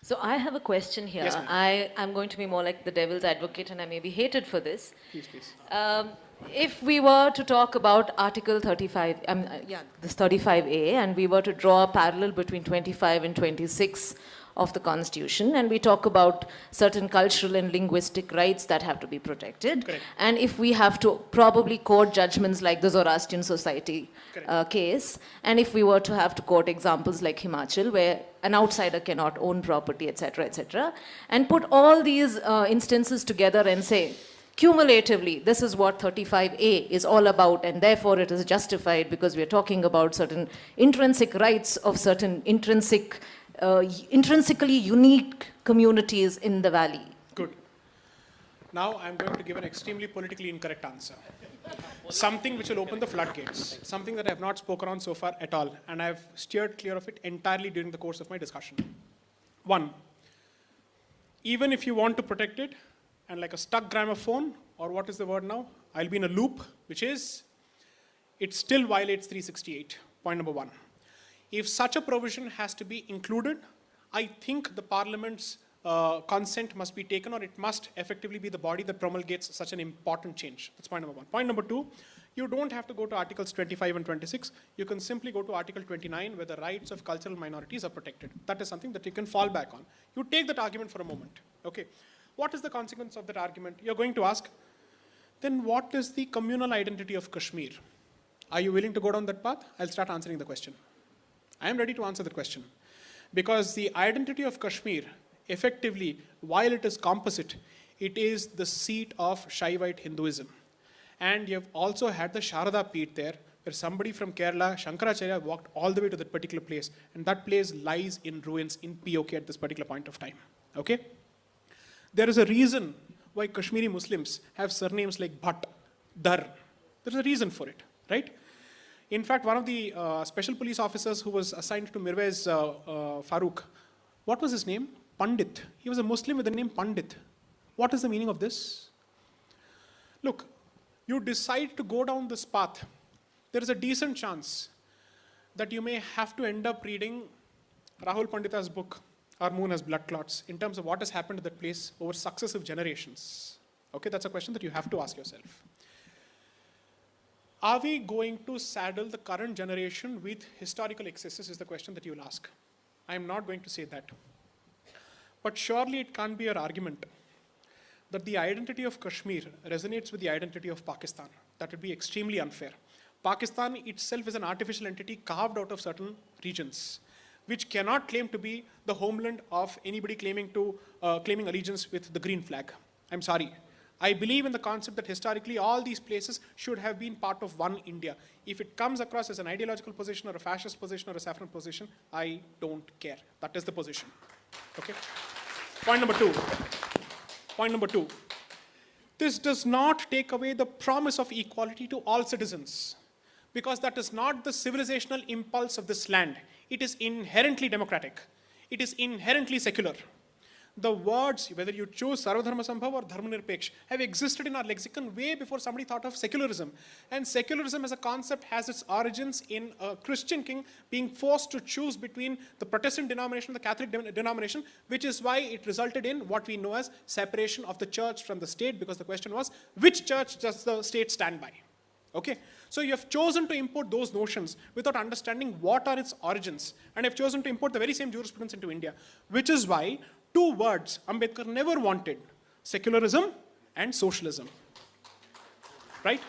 So I have a question here. Yes, ma'am. I'm going to be more like the devil's advocate, and I may be hated for this. Please, please. If we were to talk about Article 35, this 35A, and we were to draw a parallel between 25 and 26 of the Constitution, and we talk about certain cultural and linguistic rights that have to be protected, Correct. and if we have to probably quote judgments like the Zoroastrian Society case, and if we were to have to quote examples like Himachal, where an outsider cannot own property, etc., and put all these instances together and say, cumulatively, this is what 35A is all about, and therefore it is justified because we are talking about certain intrinsic rights of certain intrinsically unique communities in the valley. Good. Now I'm going to give an extremely politically incorrect answer. Something which will open the floodgates. Something that I have not spoken on so far at all, and I've steered clear of it entirely during the course of my discussion. One, even if you want to protect it, and like a stuck gramophone, or what is the word now? I'll be in a loop, which is, it still violates 368, point number one. If such a provision has to be included, I think the Parliament's consent must be taken, or it must effectively be the body that promulgates such an important change. That's point number one. Point number two, you don't have to go to Articles 25 and 26. You can simply go to Article 29, where the rights of cultural minorities are protected. That is something that you can fall back on. You take that argument for a moment. Okay. What is the consequence of that argument? You're going to ask, then what is the communal identity of Kashmir? Are you willing to go down that path? I'll start answering the question. I am ready to answer the question. Because the identity of Kashmir, effectively, while it is composite, it is the seat of Shaivite Hinduism. And you've also had the Sharada Peeth there, where somebody from Kerala, Shankaracharya, walked all the way to that particular place. And that place lies in ruins in POK at this particular point of time. Okay? There is a reason why Kashmiri Muslims have surnames like Bhatt, Dar. There's a reason for it, right? In fact, one of the special police officers who was assigned to Mirwais Farooq, what was his name? Pandit. He was a Muslim with the name Pandit. What is the meaning of this? Look, you decide to go down this path, there is a decent chance that you may have to end up reading Rahul Pandita's book, Our Moon Has Blood Clots, in terms of what has happened to that place over successive generations. Okay, that's a question that you have to ask yourself. Are we going to saddle the current generation with historical excesses is the question that you will ask. I am not going to say that. But surely it can't be your argument that the identity of Kashmir resonates with the identity of Pakistan. That would be extremely unfair. Pakistan itself is an artificial entity carved out of certain regions, which cannot claim to be the homeland of anybody claiming allegiance with the green flag. I'm sorry. I believe in the concept that historically all these places should have been part of one India. If it comes across as an ideological position or a fascist position or a saffron position, I don't care. That is the position. Okay? Point number two. Point number two. This does not take away the promise of equality to all citizens, because that is not the civilizational impulse of this land. It is inherently democratic. It is inherently secular. The words, whether you choose Sarvadharma Sambhav or Dharmanirpeksh, have existed in our lexicon way before somebody thought of secularism. And secularism as a concept has its origins in a Christian king being forced to choose between the Protestant denomination and the Catholic denomination, which is why it resulted in what we know as separation of the church from the state, because the question was, which church does the state stand by? Okay? So you have chosen to import those notions without understanding what are its origins. And you have chosen to import the very same jurisprudence into India, which is why two words Ambedkar never wanted: secularism and socialism. Right?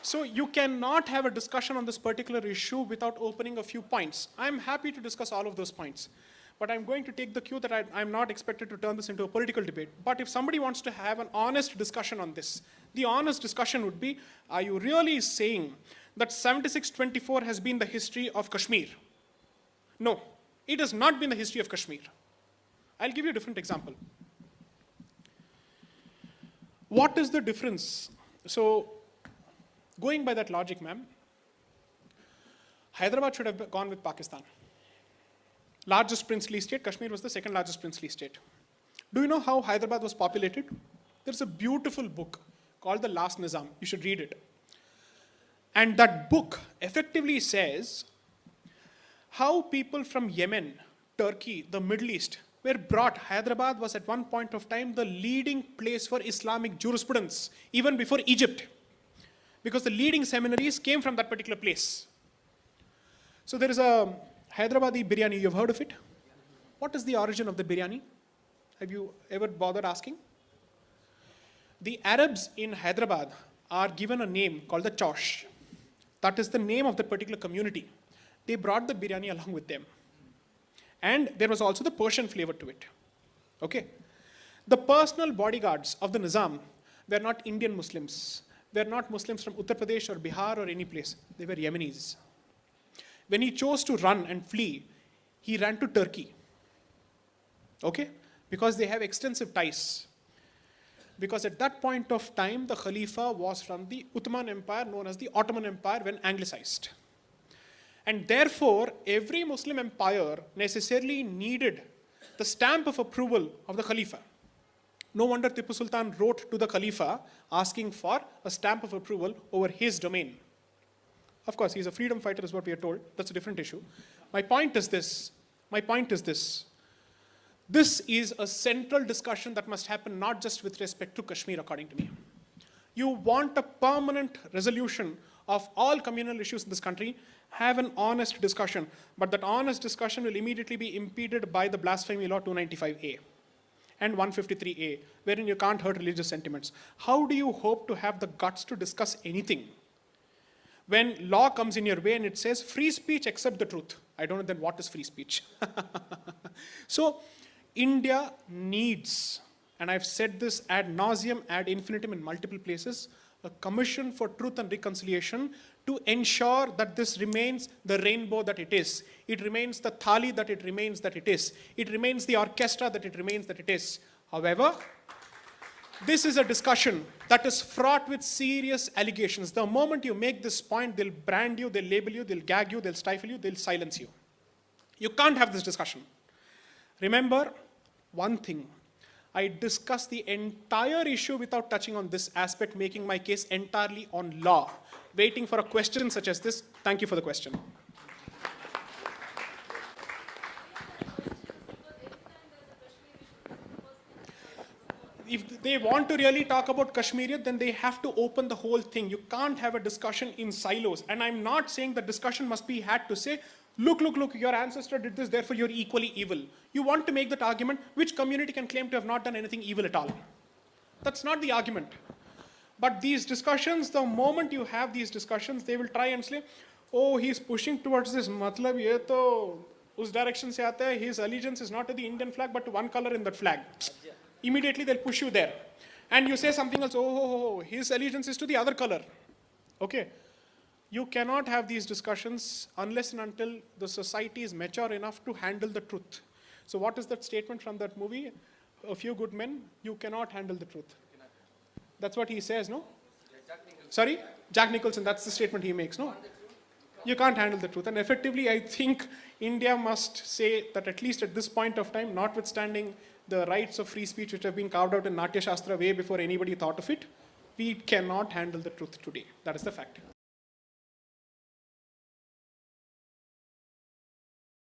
So you cannot have a discussion on this particular issue without opening a few points. I'm happy to discuss all of those points. But I'm going to take the cue that I'm not expected to turn this into a political debate. But if somebody wants to have an honest discussion on this, the honest discussion would be, are you really saying that 7624 has been the history of Kashmir? No, it has not been the history of Kashmir. I'll give you a different example. What is the difference? So, going by that logic, ma'am, Hyderabad should have gone with Pakistan. Largest princely state, Kashmir was the second largest princely state. Do you know how Hyderabad was populated? There's a beautiful book called The Last Nizam. You should read it. And that book effectively says how people from Yemen, Turkey, the Middle East were brought. Hyderabad was at one point of time the leading place for Islamic jurisprudence, even before Egypt, because the leading seminaries came from that particular place. So there is a Hyderabadi biryani, you've heard of it? What is the origin of the biryani? Have you ever bothered asking? The Arabs in Hyderabad are given a name called the Chosh. That is the name of that particular community. They brought the biryani along with them. And there was also the Persian flavor to it. Okay? The personal bodyguards of the Nizam were not Indian Muslims, were not Muslims from Uttar Pradesh or Bihar or any place. They were Yemenis. When he chose to run and flee, he ran to Turkey. Okay? Because they have extensive ties. Because at that point of time, the Khalifa was from the Ottoman Empire, known as the Ottoman Empire, when Anglicized. And therefore, every Muslim empire necessarily needed the stamp of approval of the Khalifa. No wonder Tipu Sultan wrote to the Khalifa asking for a stamp of approval over his domain. Of course, he's a freedom fighter, is what we are told. That's a different issue. My point is this. This is a central discussion that must happen not just with respect to Kashmir, according to me. You want a permanent resolution of all communal issues in this country, have an honest discussion. But that honest discussion will immediately be impeded by the Blasphemy Law 295A and 153A, wherein you can't hurt religious sentiments. How do you hope to have the guts to discuss anything when law comes in your way and it says free speech except the truth? I don't know then what is free speech. So India needs, and I've said this ad nauseum, ad infinitum in multiple places, a commission for truth and reconciliation to ensure that this remains the rainbow that it is. It remains the thali that it remains that it is. It remains the orchestra that it remains that it is. However, this is a discussion that is fraught with serious allegations. The moment you make this point, they'll brand you, they'll label you, they'll gag you, they'll stifle you, they'll silence you. You can't have this discussion. Remember one thing, I discussed the entire issue without touching on this aspect, making my case entirely on law. Waiting for a question such as this. Thank you for the question. If they want to really talk about Kashmiriyat, then they have to open the whole thing. You can't have a discussion in silos. And I'm not saying the discussion must be had to say, look, your ancestor did this, therefore you're equally evil. You want to make that argument, which community can claim to have not done anything evil at all? That's not the argument. But these discussions, the moment you have these discussions, they will try and say, oh, he's pushing towards this, matlab ye to us direction se aata hai, his allegiance is not to the Indian flag, but to one color in that flag. Immediately they'll push you there. And you say something else, oh, his allegiance is to the other color. Okay. You cannot have these discussions unless and until the society is mature enough to handle the truth. So what is that statement from that movie? A Few Good Men, you cannot handle the truth. That's what he says, no? Sorry? Jack Nicholson, that's the statement he makes, no? You can't handle the truth. And effectively, I think India must say that at least at this point of time, notwithstanding the rights of free speech which have been carved out in Natya Shastra way before anybody thought of it, we cannot handle the truth today. That is the fact.